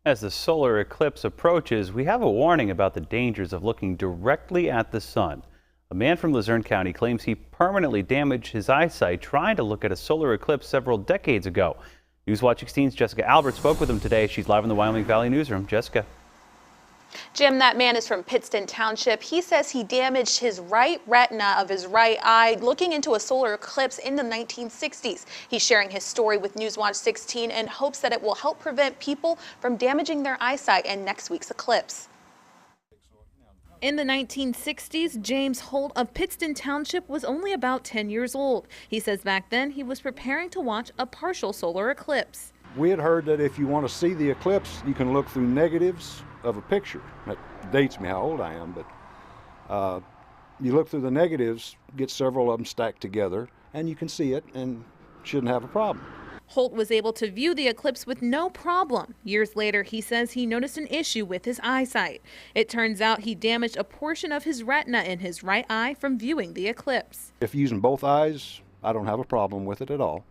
As the solar eclipse approaches, we have a warning about the dangers of looking directly at the sun. A man from Luzerne County claims he permanently damaged his eyesight trying to look at a solar eclipse several decades ago. Newswatch 16's Jessica Albert spoke with him today. She's live in the Wyoming Valley newsroom. Jessica. Jim, that man is from Pittston Township. He says he damaged his right retina of his right eye looking into a solar eclipse in the 1960s. He's sharing his story with Newswatch 16 and hopes that it will help prevent people from damaging their eyesight in next week's eclipse. In the 1960s, James Holt of Pittston Township was only about 10 years old. He says back then he was preparing to watch a partial solar eclipse. We had heard that if you want to see the eclipse, you can look through negatives of a picture. That dates me how old I am, but you look through the negatives, get several of them stacked together, and you can see it and shouldn't have a problem. Holt was able to view the eclipse with no problem. Years later, he says he noticed an issue with his eyesight. It turns out he damaged a portion of his retina in his right eye from viewing the eclipse. If using both eyes, I don't have a problem with it at all.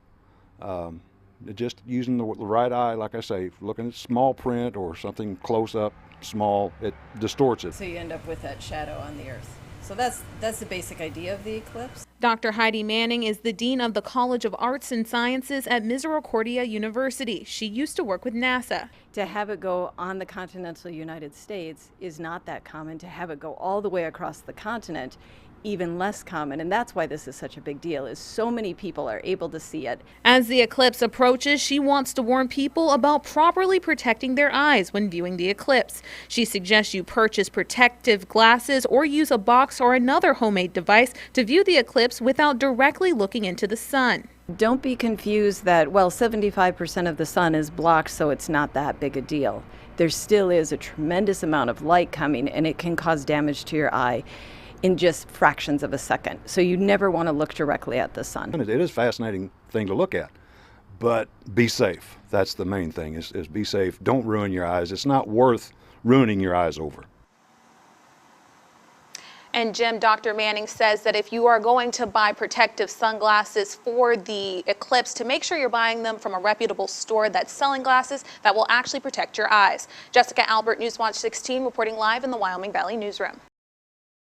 Just using the right eye, like I say, looking at small print or something close up, small, it distorts it. So you end up with that shadow on the earth. So that's the basic idea of the eclipse. Dr. Heidi Manning is the Dean of the College of Arts and Sciences at Misericordia University. She used to work with NASA. To have it go on the continental United States is not that common. To have it go all the way across the continent, even less common, and that's why this is such a big deal, is so many people are able to see it. As the eclipse approaches, she wants to warn people about properly protecting their eyes when viewing the eclipse. She suggests you purchase protective glasses or use a box or another homemade device to view the eclipse without directly looking into the sun. Don't be confused that, well, 75% of the sun is blocked, so it's not that big a deal. There still is a tremendous amount of light coming, and it can cause damage to your eye in just fractions of a second. So you never want to look directly at the sun. It is a fascinating thing to look at, but be safe. That's the main thing, is be safe. Don't ruin your eyes. It's not worth ruining your eyes over. And Jim, Dr. Manning says that if you are going to buy protective sunglasses for the eclipse, to make sure you're buying them from a reputable store that's selling glasses that will actually protect your eyes. Jessica Albert, Newswatch 16, reporting live in the Wyoming Valley newsroom.